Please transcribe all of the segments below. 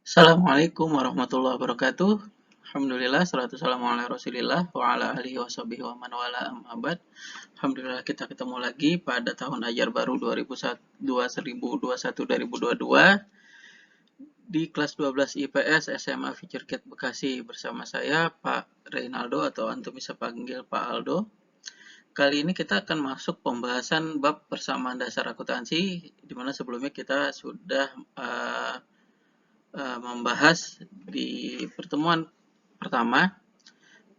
Assalamualaikum warahmatullahi wabarakatuh. Alhamdulillah, salatu wassalamu ala rasulillah wa ala alihi wa sahbihi wa man wala amma ba'd. Alhamdulillah kita ketemu lagi pada tahun ajar baru 2021-2022 di kelas 12 IPS SMA Future Kid Bekasi bersama saya Pak Reynaldo atau antum bisa panggil Pak Aldo. Kali ini kita akan masuk pembahasan bab persamaan dasar akuntansi, di mana sebelumnya kita sudah membahas di pertemuan pertama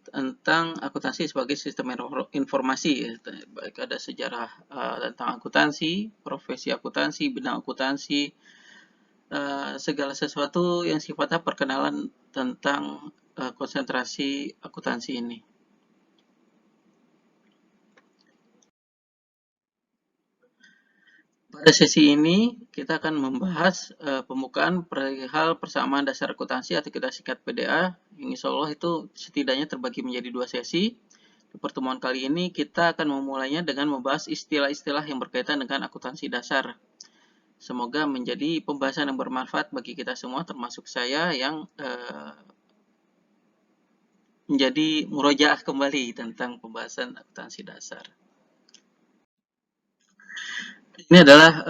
tentang akuntansi sebagai sistem informasi, baik ada sejarah tentang akuntansi, profesi akuntansi, bidang akuntansi, segala sesuatu yang sifatnya perkenalan tentang konsentrasi akuntansi ini. Pada sesi ini kita akan membahas pembukaan perihal persamaan dasar akuntansi atau kita singkat PDA. Yang insya Allah itu setidaknya terbagi menjadi 2 sesi. Di pertemuan kali ini kita akan memulainya dengan membahas istilah-istilah yang berkaitan dengan akuntansi dasar. Semoga menjadi pembahasan yang bermanfaat bagi kita semua, termasuk saya yang menjadi murojaah kembali tentang pembahasan akuntansi dasar. Ini adalah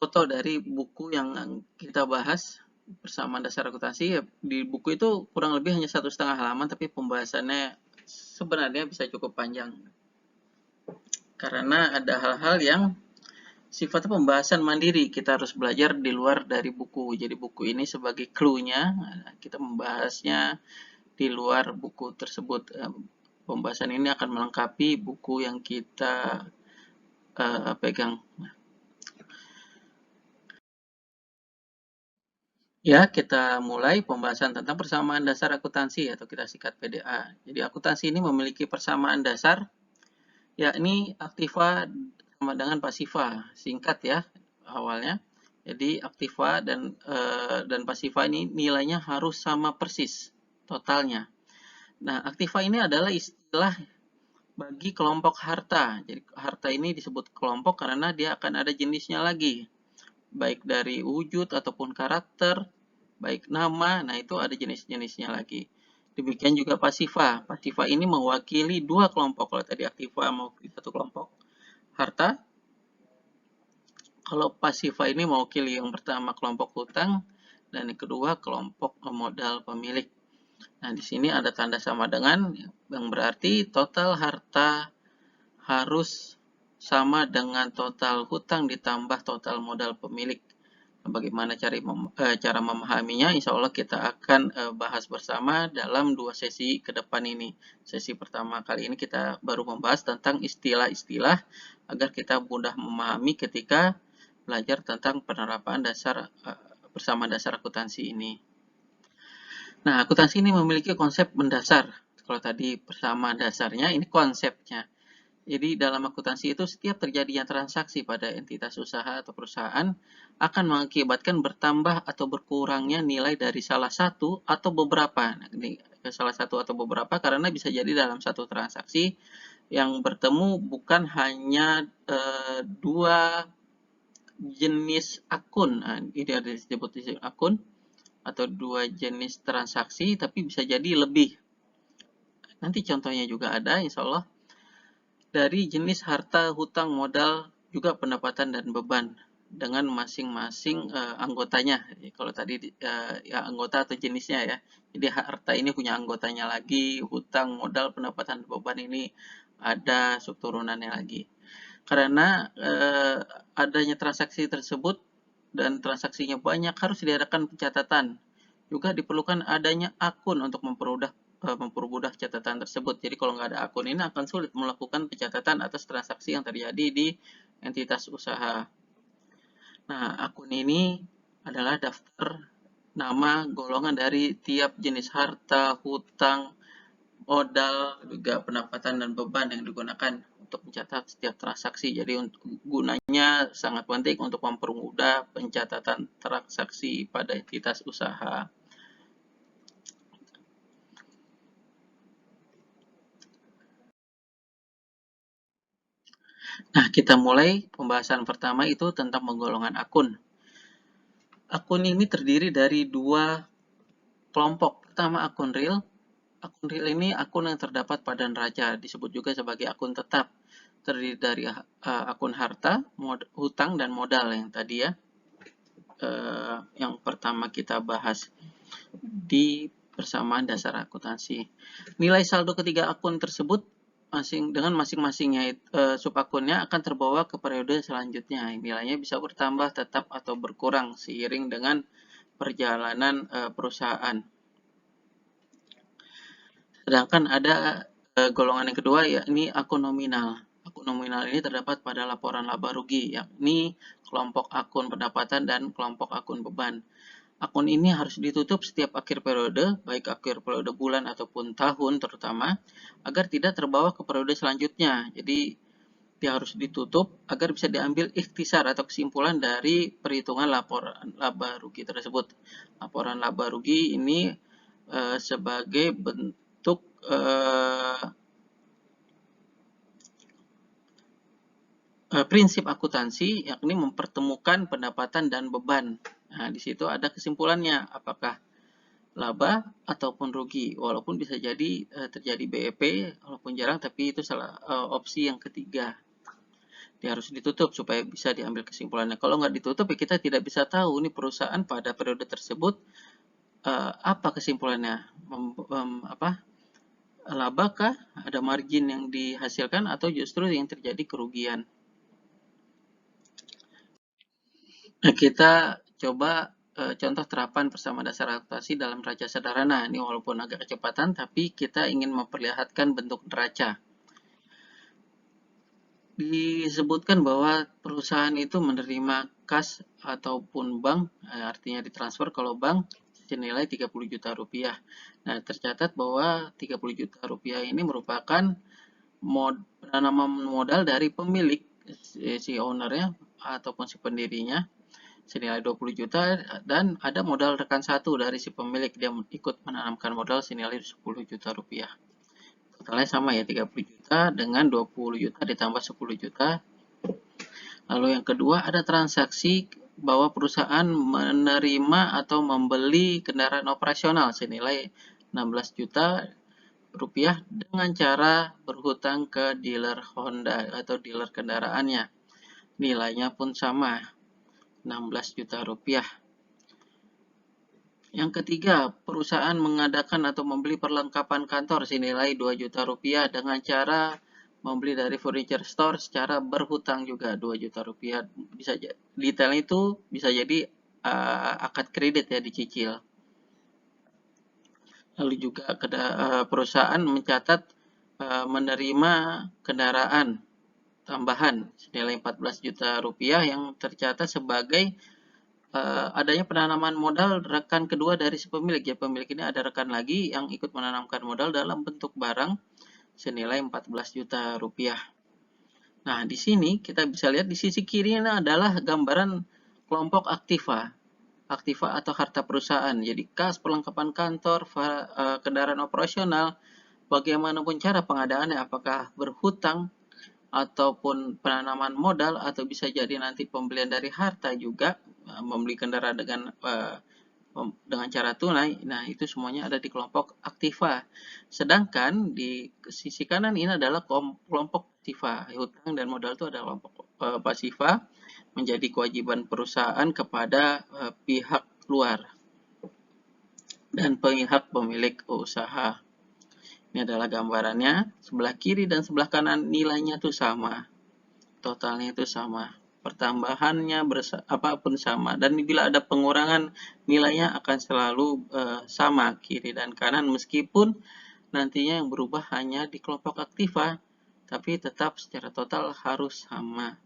foto dari buku yang kita bahas bersama dasar akuntansi. Di buku itu kurang lebih hanya 1,5 halaman, tapi pembahasannya sebenarnya bisa cukup panjang. Karena ada hal-hal yang sifatnya pembahasan mandiri, kita harus belajar di luar dari buku. Jadi buku ini sebagai clue-nya, kita membahasnya di luar buku tersebut. Pembahasan ini akan melengkapi buku yang kita pegang. Ya, kita mulai pembahasan tentang persamaan dasar akuntansi atau kita singkat PDA. Jadi akuntansi ini memiliki persamaan dasar, yakni aktiva sama dengan pasiva, singkat ya awalnya. Jadi aktiva dan pasiva ini nilainya harus sama persis totalnya. Nah, aktiva ini adalah istilah bagi kelompok harta. Jadi harta ini disebut kelompok karena dia akan ada jenisnya lagi, baik dari wujud ataupun karakter, baik nama, nah itu ada jenis-jenisnya lagi. Demikian juga pasiva. Pasiva ini mewakili 2 kelompok. Kalau tadi aktiva mewakili 1 kelompok harta, kalau pasiva ini mewakili yang pertama kelompok hutang dan yang kedua kelompok modal pemilik. Nah, di sini ada tanda sama dengan yang berarti total harta harus sama dengan total hutang ditambah total modal pemilik. Bagaimana cara memahaminya? Insya Allah kita akan bahas bersama dalam 2 sesi ke depan ini. Sesi pertama kali ini kita baru membahas tentang istilah-istilah agar kita mudah memahami ketika belajar tentang penerapan persamaan dasar akuntansi ini. Nah, akuntansi ini memiliki konsep mendasar. Kalau tadi persamaan dasarnya, ini konsepnya. Jadi dalam akuntansi itu setiap terjadinya transaksi pada entitas usaha atau perusahaan akan mengakibatkan bertambah atau berkurangnya nilai dari salah satu atau beberapa. Nah, ini salah satu atau beberapa karena bisa jadi dalam satu transaksi yang bertemu bukan hanya 2 jenis akun. Nah, ini ada disebut akun atau 2 jenis transaksi, tapi bisa jadi lebih. Nanti contohnya juga ada, insya Allah. Dari jenis harta, hutang, modal, juga pendapatan dan beban dengan masing-masing anggotanya. Jadi, kalau tadi ya anggota atau jenisnya ya. Jadi harta ini punya anggotanya lagi, hutang, modal, pendapatan, beban ini ada subturunannya lagi. Karena adanya transaksi tersebut dan transaksinya banyak harus diadakan pencatatan. Juga diperlukan adanya akun untuk mempermudah catatan tersebut. Jadi kalau nggak ada akun ini akan sulit melakukan pencatatan atas transaksi yang terjadi di entitas usaha. Nah, akun ini adalah daftar nama golongan dari tiap jenis harta, hutang, modal, juga pendapatan dan beban yang digunakan untuk mencatat setiap transaksi. Jadi gunanya sangat penting untuk mempermudah pencatatan transaksi pada entitas usaha. Nah, kita mulai pembahasan pertama itu tentang penggolongan akun. Akun ini terdiri dari dua kelompok. Pertama, akun real. Akun real ini akun yang terdapat pada neraca, disebut juga sebagai akun tetap. Terdiri dari akun harta, hutang, dan modal yang tadi ya. Yang pertama kita bahas di persamaan dasar akuntansi. Nilai saldo ketiga akun tersebut dengan masing-masingnya subakunnya akan terbawa ke periode selanjutnya. Nilainya bisa bertambah, tetap, atau berkurang seiring dengan perjalanan perusahaan. Sedangkan ada golongan yang kedua, yakni akun nominal. Akun nominal ini terdapat pada laporan laba rugi, yakni kelompok akun pendapatan dan kelompok akun beban. Akun ini harus ditutup setiap akhir periode, baik akhir periode bulan ataupun tahun terutama, agar tidak terbawa ke periode selanjutnya. Jadi, dia harus ditutup agar bisa diambil ikhtisar atau kesimpulan dari perhitungan laporan laba rugi tersebut. Laporan laba rugi ini sebagai bentuk prinsip akuntansi, yakni mempertemukan pendapatan dan beban. Nah, di situ ada kesimpulannya, apakah laba ataupun rugi, walaupun bisa jadi terjadi BEP, walaupun jarang, tapi itu opsi yang ketiga. Dia harus ditutup supaya bisa diambil kesimpulannya. Kalau nggak ditutup, ya kita tidak bisa tahu nih perusahaan pada periode tersebut apa kesimpulannya, laba kah, ada margin yang dihasilkan, atau justru yang terjadi kerugian. Nah, kita coba contoh terapan persamaan dasar akuntansi dalam neraca sederhana. Ini walaupun agak kecepatan, tapi kita ingin memperlihatkan bentuk neraca. Disebutkan bahwa perusahaan itu menerima kas ataupun bank, artinya ditransfer kalau bank, senilai 30 juta rupiah. Nah, tercatat bahwa 30 juta rupiah ini merupakan penanaman modal dari pemilik, si ownernya ataupun si pendirinya, senilai 20 juta, dan ada modal rekan satu dari si pemilik, dia ikut menanamkan modal senilai 10 juta rupiah. Totalnya sama ya, 30 juta dengan 20 juta ditambah 10 juta. Lalu yang kedua, ada transaksi bahwa perusahaan menerima atau membeli kendaraan operasional senilai 16 juta rupiah dengan cara berhutang ke dealer Honda atau dealer kendaraannya. Nilainya pun sama, 16 juta rupiah. Yang ketiga, perusahaan mengadakan atau membeli perlengkapan kantor senilai 2 juta rupiah dengan cara membeli dari furniture store secara berhutang juga 2 juta rupiah. Bisa detail itu bisa jadi akad kredit ya, dicicil. Lalu juga perusahaan mencatat menerima kendaraan tambahan senilai 14 juta rupiah yang tercatat sebagai adanya penanaman modal rekan kedua dari si pemilik. Ya, pemilik ini ada rekan lagi yang ikut menanamkan modal dalam bentuk barang senilai 14 juta rupiah. Nah, di sini kita bisa lihat di sisi kiri ini adalah gambaran kelompok aktiva. Aktiva atau harta perusahaan. Jadi kas, perlengkapan kantor, kendaraan operasional, bagaimanapun cara pengadaannya, apakah berhutang ataupun penanaman modal, atau bisa jadi nanti pembelian dari harta juga, membeli kendaraan dengan cara tunai. Nah, itu semuanya ada di kelompok aktiva. Sedangkan di sisi kanan ini adalah kelompok pasiva. Hutang dan modal itu adalah kelompok pasiva, menjadi kewajiban perusahaan kepada pihak luar dan pihak pemilik usaha. Ini adalah gambarannya, sebelah kiri dan sebelah kanan nilainya itu sama, totalnya itu sama, pertambahannya apapun sama, dan bila ada pengurangan nilainya akan selalu sama kiri dan kanan, meskipun nantinya yang berubah hanya di kelompok aktiva, tapi tetap secara total harus sama.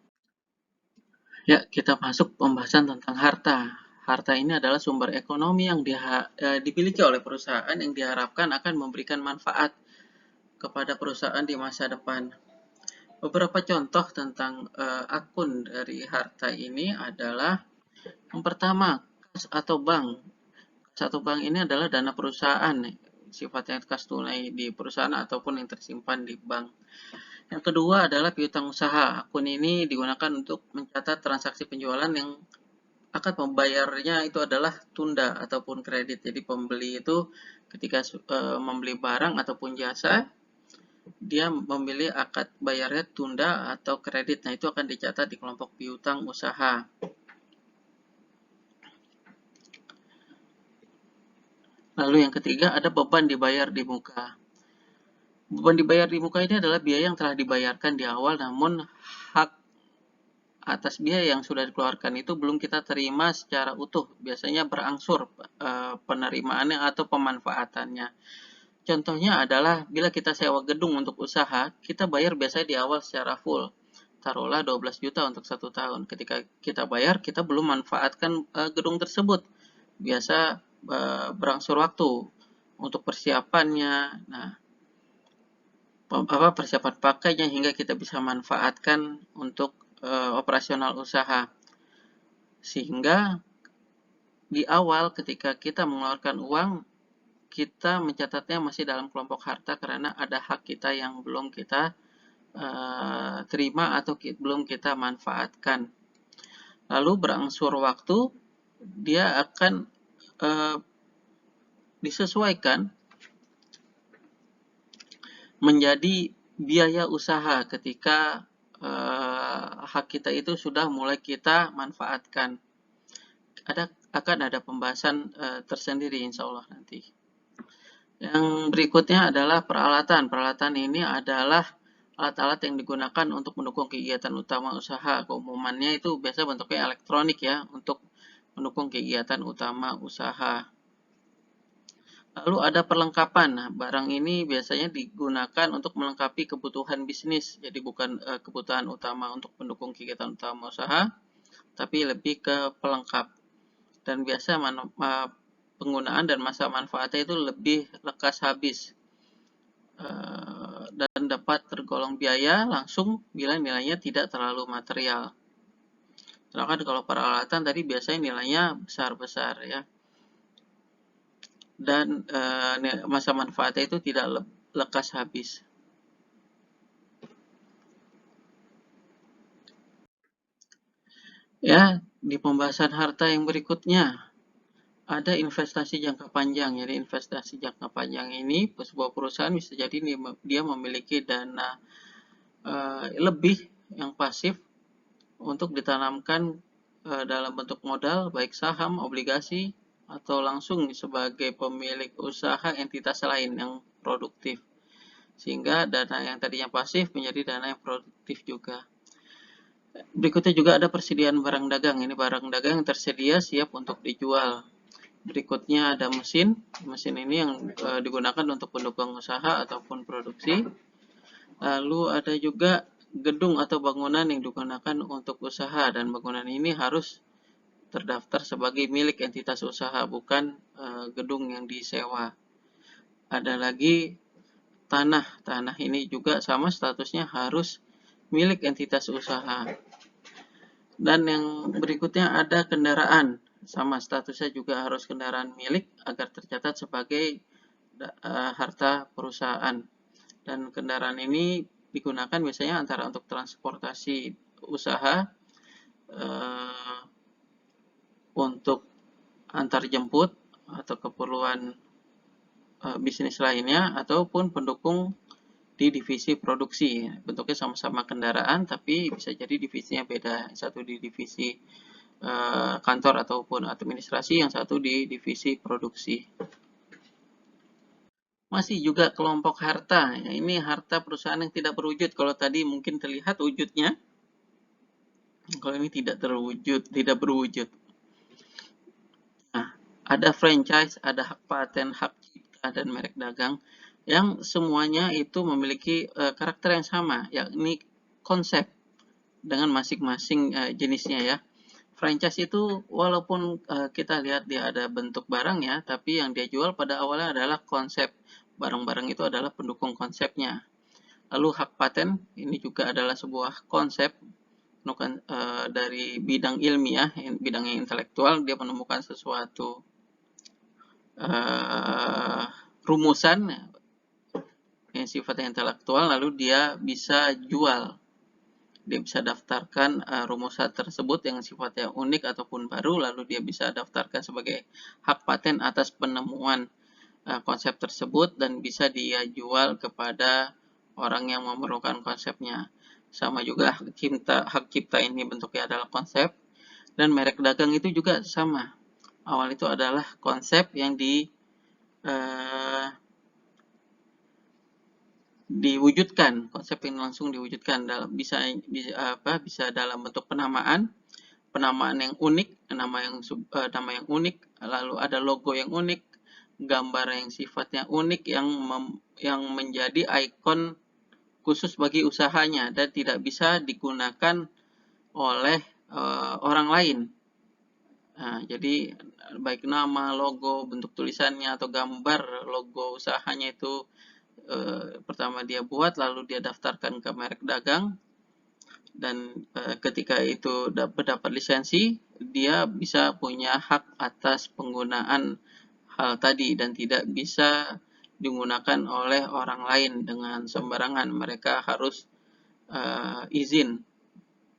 Ya, kita masuk pembahasan tentang harta. Harta ini adalah sumber ekonomi yang dimiliki oleh perusahaan yang diharapkan akan memberikan manfaat kepada perusahaan di masa depan. Beberapa contoh tentang akun dari harta ini adalah yang pertama, kas atau bank. Kas atau bank ini adalah dana perusahaan, sifatnya kas tunai di perusahaan ataupun yang tersimpan di bank. Yang kedua adalah piutang usaha. Akun ini digunakan untuk mencatat transaksi penjualan yang akad membayarnya itu adalah tunda ataupun kredit. Jadi pembeli itu ketika membeli barang ataupun jasa, dia memilih akad bayarnya tunda atau kredit. Nah, itu akan dicatat di kelompok piutang usaha. Lalu yang ketiga, ada beban dibayar di muka. Beban dibayar di muka ini adalah biaya yang telah dibayarkan di awal, namun hak atas biaya yang sudah dikeluarkan itu belum kita terima secara utuh. Biasanya berangsur penerimaannya atau pemanfaatannya. Contohnya adalah bila kita sewa gedung untuk usaha, kita bayar biasanya di awal secara full. Taruhlah 12 juta untuk 1 tahun. Ketika kita bayar, kita belum manfaatkan gedung tersebut. Biasa berangsur waktu untuk persiapannya. Nah, persiapan pakainya hingga kita bisa manfaatkan untuk operasional usaha. Sehingga di awal ketika kita mengeluarkan uang, kita mencatatnya masih dalam kelompok harta karena ada hak kita yang belum kita terima atau belum kita manfaatkan. Lalu berangsur waktu, dia akan disesuaikan menjadi biaya usaha ketika hak kita itu sudah mulai kita manfaatkan. Akan ada pembahasan tersendiri insya Allah nanti. Yang berikutnya adalah peralatan. Peralatan ini adalah alat-alat yang digunakan untuk mendukung kegiatan utama usaha. Keumumannya itu biasa bentuknya elektronik ya, untuk mendukung kegiatan utama usaha. Lalu ada perlengkapan. Nah, barang ini biasanya digunakan untuk melengkapi kebutuhan bisnis. Jadi bukan kebutuhan utama untuk mendukung kegiatan utama usaha, tapi lebih ke pelengkap. Dan biasa penggunaan dan masa manfaatnya itu lebih lekas habis dan dapat tergolong biaya langsung bila nilainya tidak terlalu material. Sedangkan kalau peralatan tadi biasanya nilainya besar-besar ya, dan masa manfaatnya itu tidak lekas habis. Ya, di pembahasan harta yang berikutnya ada investasi jangka panjang. Jadi investasi jangka panjang ini sebuah perusahaan bisa jadi dia memiliki dana lebih yang pasif untuk ditanamkan dalam bentuk modal, baik saham, obligasi, atau langsung sebagai pemilik usaha entitas lain yang produktif. Sehingga dana yang tadinya pasif menjadi dana yang produktif juga. Berikutnya juga ada persediaan barang dagang. Ini barang dagang yang tersedia siap untuk dijual. Berikutnya ada mesin. Mesin ini yang digunakan untuk pendukung usaha ataupun produksi. Lalu ada juga gedung atau bangunan yang digunakan untuk usaha, dan bangunan ini harus terdaftar sebagai milik entitas usaha, bukan gedung yang disewa. Ada lagi tanah. Tanah ini juga sama statusnya harus milik entitas usaha. Dan yang berikutnya ada kendaraan. Sama statusnya juga harus kendaraan milik agar tercatat sebagai harta perusahaan. Dan kendaraan ini digunakan biasanya antara untuk transportasi usaha, untuk antar jemput atau keperluan bisnis lainnya, ataupun pendukung di divisi produksi. Bentuknya sama-sama kendaraan, tapi bisa jadi divisinya beda. Satu di divisi kantor ataupun administrasi, yang satu di divisi produksi. Masih juga kelompok harta. Ya, ini harta perusahaan yang tidak berwujud. Kalau tadi mungkin terlihat wujudnya, kalau ini tidak terwujud, tidak berwujud. Nah, ada franchise, ada hak paten, hak cipta, dan merek dagang yang semuanya itu memiliki karakter yang sama, yakni konsep dengan masing-masing jenisnya ya. Franchise itu walaupun kita lihat dia ada bentuk barang ya, tapi yang dia jual pada awalnya adalah konsep. Barang-barang itu adalah pendukung konsepnya. Lalu hak paten ini juga adalah sebuah konsep dari bidang ilmiah, bidang yang intelektual. Dia menemukan sesuatu rumusan yang sifatnya intelektual, lalu dia bisa jual dia bisa daftarkan rumusan tersebut yang sifatnya unik ataupun baru, lalu dia bisa daftarkan sebagai hak paten atas penemuan konsep tersebut dan bisa dia jual kepada orang yang memerlukan konsepnya. Sama juga hak cipta ini bentuknya adalah konsep, dan merek dagang itu juga sama. Awal itu adalah konsep yang diwujudkan, konsep yang langsung diwujudkan dalam bisa dalam bentuk penamaan yang unik, nama yang unik, lalu ada logo yang unik, gambar yang sifatnya unik yang menjadi ikon khusus bagi usahanya dan tidak bisa digunakan oleh orang lain. Nah, jadi baik nama, logo, bentuk tulisannya atau gambar logo usahanya itu pertama dia buat, lalu dia daftarkan ke merek dagang, dan ketika itu dapat lisensi, dia bisa punya hak atas penggunaan hal tadi dan tidak bisa digunakan oleh orang lain dengan sembarangan. Mereka harus izin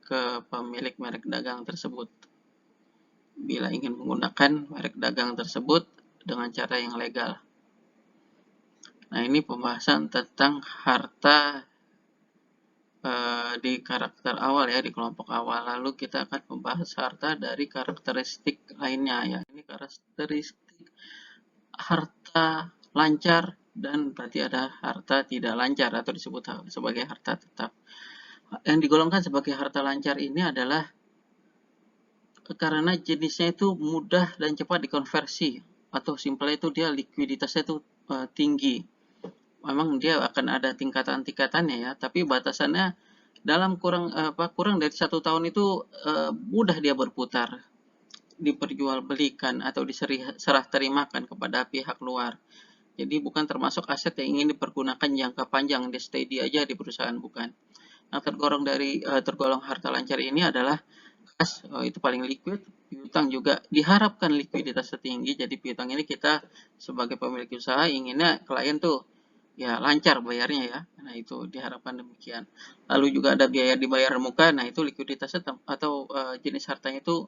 ke pemilik merek dagang tersebut bila ingin menggunakan merek dagang tersebut dengan cara yang legal. Nah, ini pembahasan tentang harta di karakter awal ya, di kelompok awal. Lalu kita akan membahas harta dari karakteristik lainnya ya. Ini karakteristik harta lancar dan berarti ada harta tidak lancar atau disebut sebagai harta tetap. Yang digolongkan sebagai harta lancar ini adalah karena jenisnya itu mudah dan cepat dikonversi, atau simpelnya itu dia likuiditasnya itu tinggi. Memang dia akan ada tingkatan-tingkatannya ya, tapi batasannya dalam kurang dari 1 tahun itu mudah dia berputar, diperjualbelikan atau diserah terimakan kepada pihak luar. Jadi bukan termasuk aset yang ingin dipergunakan jangka panjang, di steady aja di perusahaan, bukan. Nah, tergolong harta lancar ini adalah kas, itu paling liquid. Piutang juga diharapkan likuiditas tinggi. Jadi piutang ini kita sebagai pemilik usaha inginnya klien tuh ya lancar bayarnya ya. Nah, itu diharapkan demikian. Lalu juga ada biaya dibayar muka. Nah, itu likuiditasnya atau jenis hartanya itu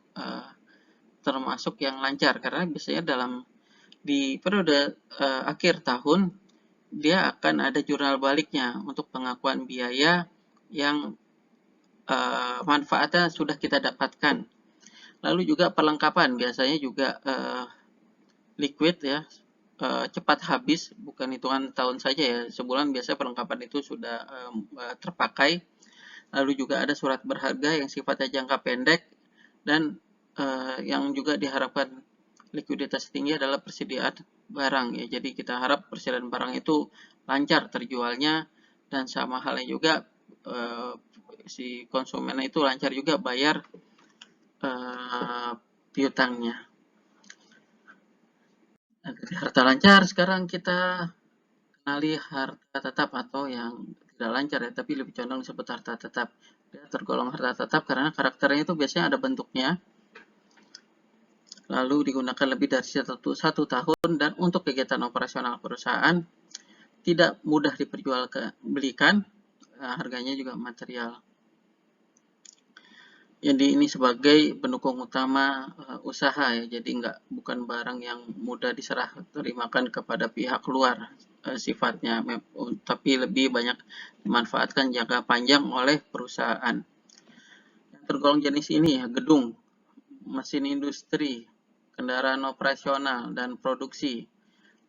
termasuk yang lancar karena biasanya di periode akhir tahun dia akan ada jurnal baliknya untuk pengakuan biaya yang manfaatnya sudah kita dapatkan. Lalu juga perlengkapan biasanya juga liquid ya, cepat habis, bukan hitungan tahun saja ya, sebulan biasanya perlengkapan itu sudah terpakai. Lalu juga ada surat berharga yang sifatnya jangka pendek, dan yang juga diharapkan likuiditas tinggi adalah persediaan barang ya. Jadi kita harap persediaan barang itu lancar terjualnya, dan sama halnya juga si konsumen itu lancar juga bayar piutangnya. Nah, dari harta lancar sekarang kita kenali harta tetap atau yang tidak lancar ya, tapi lebih condong disebut harta tetap. Dia tergolong harta tetap karena karakternya itu biasanya ada bentuknya, lalu digunakan lebih dari satu tahun, dan untuk kegiatan operasional perusahaan tidak mudah diperjualbelikan, harganya juga material. Jadi ini sebagai pendukung utama usaha ya, jadi bukan barang yang mudah diserah terimakan kepada pihak luar sifatnya, tapi lebih banyak dimanfaatkan jangka panjang oleh perusahaan. Yang tergolong jenis ini ya, gedung, mesin industri, kendaraan operasional dan produksi,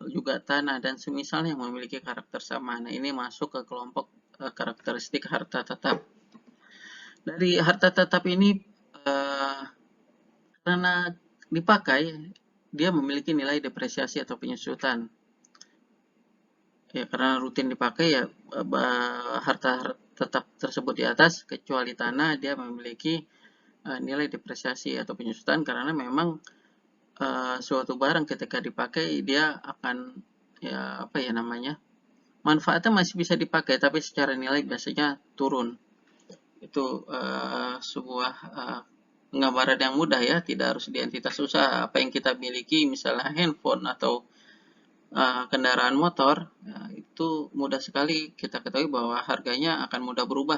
juga tanah dan semisalnya yang memiliki karakter sama. Nah, ini masuk ke kelompok karakteristik harta tetap. Dari harta tetap ini karena dipakai, dia memiliki nilai depresiasi atau penyusutan. Ya, karena rutin dipakai ya, harta tetap tersebut di atas, kecuali tanah, dia memiliki nilai depresiasi atau penyusutan karena memang suatu barang ketika dipakai dia akan manfaatnya masih bisa dipakai, tapi secara nilai biasanya turun. Itu sebuah penggambaran yang mudah ya, tidak harus di entitas usaha. Apa yang kita miliki, misalnya handphone atau kendaraan motor, itu mudah sekali kita ketahui bahwa harganya akan mudah berubah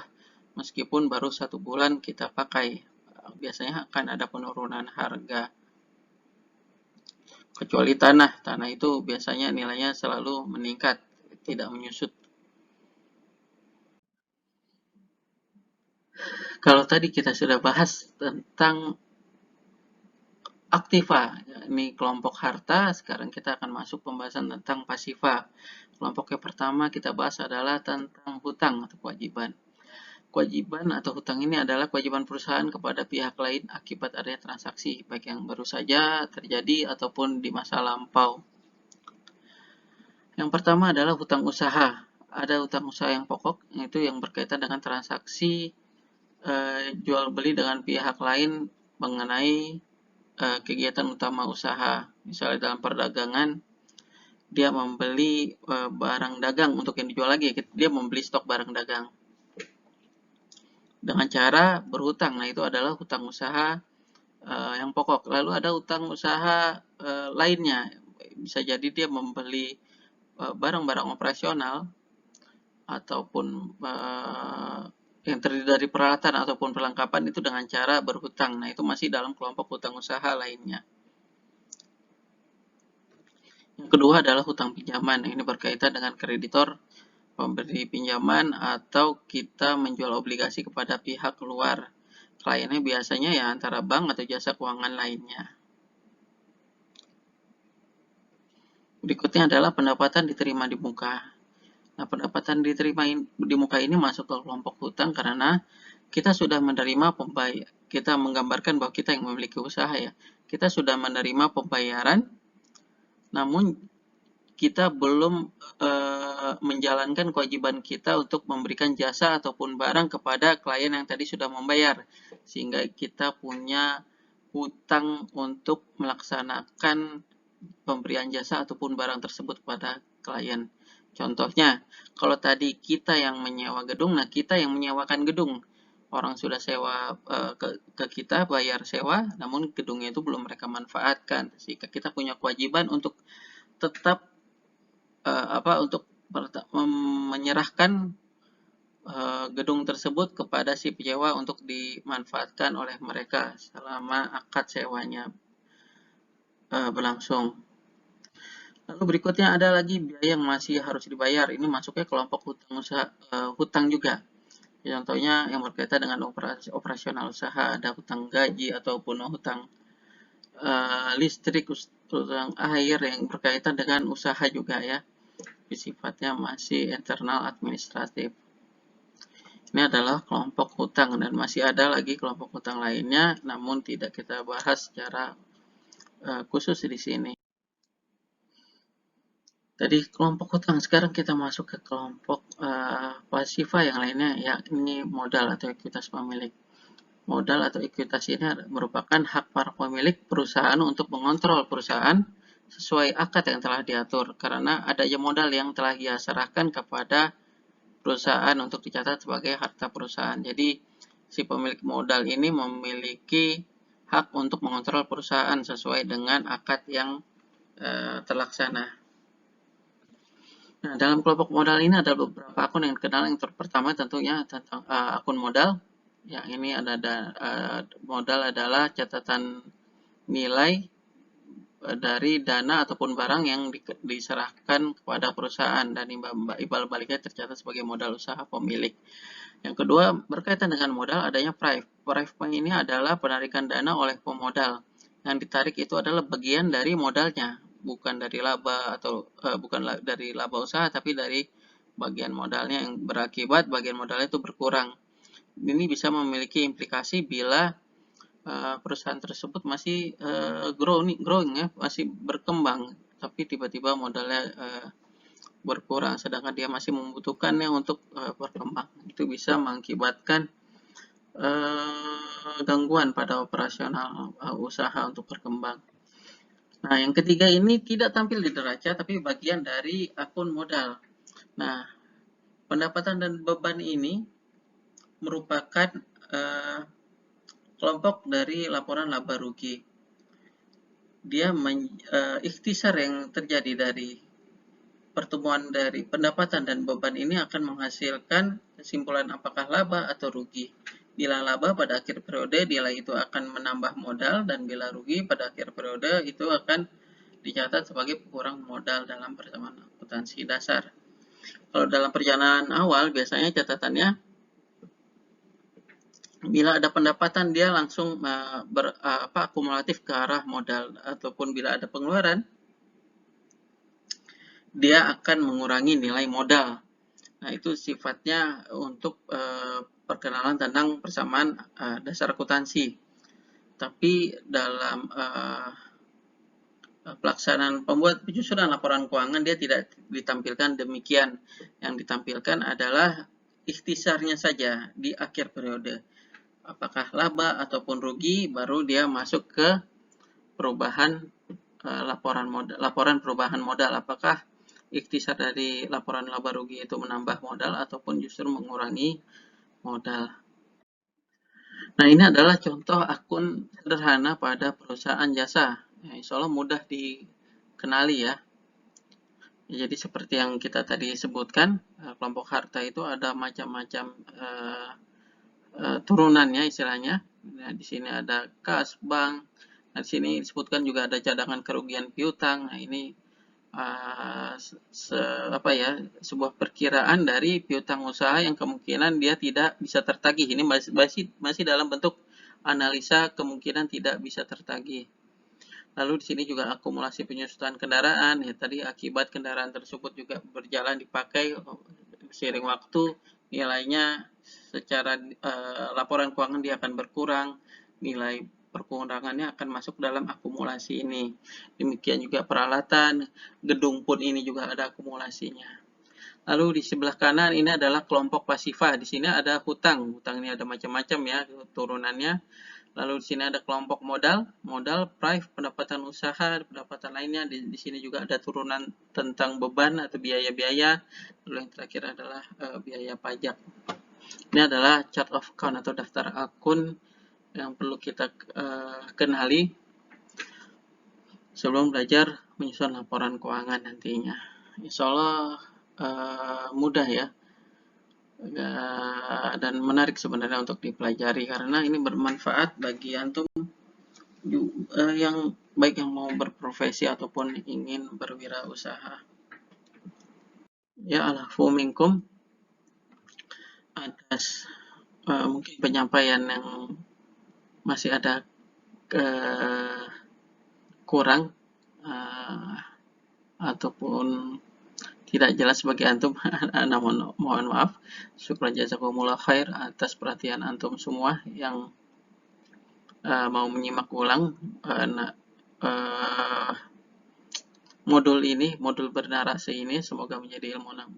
meskipun baru 1 bulan kita pakai. Biasanya akan ada penurunan harga. Kecuali tanah itu biasanya nilainya selalu meningkat, tidak menyusut. Kalau tadi kita sudah bahas tentang aktiva, ini kelompok harta, sekarang kita akan masuk pembahasan tentang pasiva. Kelompok yang pertama kita bahas adalah tentang hutang atau kewajiban. Kewajiban atau hutang ini adalah kewajiban perusahaan kepada pihak lain akibat adanya transaksi, baik yang baru saja terjadi ataupun di masa lampau. Yang pertama adalah hutang usaha. Ada hutang usaha yang pokok, yaitu yang berkaitan dengan transaksi jual beli dengan pihak lain mengenai kegiatan utama usaha. Misalnya dalam perdagangan, dia membeli barang dagang untuk yang dijual lagi, dia membeli stok barang dagang dengan cara berhutang. Nah, itu adalah hutang usaha yang pokok. Lalu ada hutang usaha lainnya, bisa jadi dia membeli barang-barang operasional ataupun yang terdiri dari peralatan ataupun perlengkapan itu dengan cara berhutang. Nah, itu masih dalam kelompok hutang usaha lainnya. Yang kedua adalah hutang pinjaman. Ini berkaitan dengan kreditor, pemberi pinjaman, atau kita menjual obligasi kepada pihak luar. Kliennya biasanya ya antara bank atau jasa keuangan lainnya. Berikutnya adalah pendapatan diterima di muka. Nah, pendapatan diterima di muka ini masuk ke kelompok hutang karena kita sudah menerima pembayar. Kita menggambarkan bahwa kita yang memiliki usaha ya. Kita sudah menerima pembayaran, namun kita belum menjalankan kewajiban kita untuk memberikan jasa ataupun barang kepada klien yang tadi sudah membayar. Sehingga kita punya hutang untuk melaksanakan pemberian jasa ataupun barang tersebut kepada klien. Contohnya, kalau tadi kita yang menyewa gedung, nah kita yang menyewakan gedung. Orang sudah sewa ke kita, bayar sewa, namun gedungnya itu belum mereka manfaatkan. Sehingga kita punya kewajiban untuk tetap untuk menyerahkan gedung tersebut kepada si penyewa untuk dimanfaatkan oleh mereka selama akad sewanya berlangsung. Lalu berikutnya ada lagi biaya yang masih harus dibayar. Ini masuknya kelompok hutang usaha, hutang juga. Contohnya yang berkaitan dengan operasional usaha, ada hutang gaji ataupun hutang listrik, hutang air yang berkaitan dengan usaha juga ya. Sifatnya masih internal administratif. Ini adalah kelompok hutang dan masih ada lagi kelompok hutang lainnya, namun tidak kita bahas secara khusus di sini. Tadi kelompok hutang, sekarang kita masuk ke kelompok pasiva yang lainnya, yakni modal atau ekuitas pemilik. Modal atau ekuitas ini merupakan hak para pemilik perusahaan untuk mengontrol perusahaan sesuai akad yang telah diatur, karena adanya modal yang telah ia serahkan kepada perusahaan untuk dicatat sebagai harta perusahaan. Jadi, si pemilik modal ini memiliki hak untuk mengontrol perusahaan sesuai dengan akad yang terlaksana. Nah, dalam kelompok modal ini ada beberapa akun yang dikenal. Yang pertama tentunya tentang akun modal. Ya, ini ada modal adalah catatan nilai dari dana ataupun barang yang diserahkan kepada perusahaan dan imbal baliknya tercatat sebagai modal usaha pemilik. Yang kedua, berkaitan dengan modal adanya PRIV. PRIV ini adalah penarikan dana oleh pemodal. Yang ditarik itu adalah bagian dari modalnya, bukan dari laba atau bukan dari laba usaha, tapi dari bagian modalnya yang berakibat bagian modalnya itu berkurang. Ini bisa memiliki implikasi bila perusahaan tersebut masih growing ya, masih berkembang, tapi tiba-tiba modalnya berkurang, sedangkan dia masih membutuhkannya untuk berkembang. Itu bisa mengakibatkan gangguan pada operasional usaha untuk berkembang. Nah, yang ketiga ini tidak tampil di neraca, tapi bagian dari akun modal. Nah, pendapatan dan beban ini merupakan kelompok dari laporan laba rugi. Dia ikhtisar yang terjadi dari pertemuan dari pendapatan dan beban ini akan menghasilkan kesimpulan apakah laba atau rugi. Bila laba pada akhir periode, nilai itu akan menambah modal, dan bila rugi pada akhir periode itu akan dicatat sebagai kurang modal dalam persamaan akuntansi dasar. Kalau dalam perjalanan awal biasanya catatannya bila ada pendapatan dia langsung akumulatif ke arah modal, ataupun bila ada pengeluaran dia akan mengurangi nilai modal. Nah, itu sifatnya untuk perkenalan tentang persamaan dasar akuntansi. Tapi dalam pelaksanaan pembuat penyusunan laporan keuangan dia tidak ditampilkan demikian. Yang ditampilkan adalah ikhtisarnya saja di akhir periode. Apakah laba ataupun rugi, baru dia masuk ke perubahan laporan perubahan modal. Apakah ikhtisar dari laporan laba rugi itu menambah modal ataupun justru mengurangi modal. Nah, ini adalah contoh akun sederhana pada perusahaan jasa. Ya, insya Allah mudah dikenali ya. Jadi seperti yang kita tadi sebutkan, kelompok harta itu ada macam-macam turunannya istilahnya. Nah, di sini ada kas, bank. Nah, di sini disebutkan juga ada cadangan kerugian piutang. Nah, ini sebuah perkiraan dari piutang usaha yang kemungkinan dia tidak bisa tertagih. Ini masih dalam bentuk analisa kemungkinan tidak bisa tertagih. Lalu di sini juga akumulasi penyusutan kendaraan. Ya, tadi akibat kendaraan tersebut juga berjalan dipakai seiring waktu, nilainya secara laporan keuangan dia akan berkurang, nilai perkurangannya akan masuk dalam akumulasi ini. Demikian juga peralatan, gedung pun ini juga ada akumulasinya. Lalu di sebelah kanan ini adalah kelompok pasifah. Di sini ada hutang. Hutang ini ada macam-macam ya turunannya. Lalu di sini ada kelompok modal, prive, pendapatan usaha, pendapatan lainnya. Di sini juga ada turunan tentang beban atau biaya-biaya. Lalu yang terakhir adalah biaya pajak. Ini adalah chart of account atau daftar akun yang perlu kita kenali sebelum belajar menyusun laporan keuangan nantinya. Insya Allah mudah ya, dan menarik sebenarnya untuk dipelajari karena ini bermanfaat bagi antum yang baik yang mau berprofesi ataupun ingin berwirausaha. Ya, alafu minkum atas mungkin penyampaian yang masih ada kurang ataupun tidak jelas bagi antum. Namun mohon maaf. Syukran jazakumullah khair atas perhatian antum semua yang mau menyimak ulang modul ini, modul bernarasi ini. Semoga menjadi ilmu yang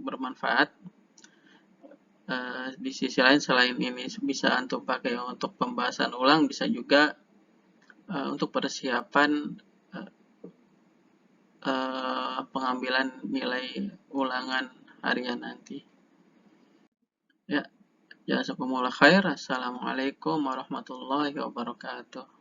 bermanfaat. Di sisi lain, selain ini bisa antum pakai untuk pembahasan ulang, bisa juga untuk persiapan pengambilan nilai ulangan harian nanti. Ya, jazakumullah khair. Assalamualaikum warahmatullahi wabarakatuh.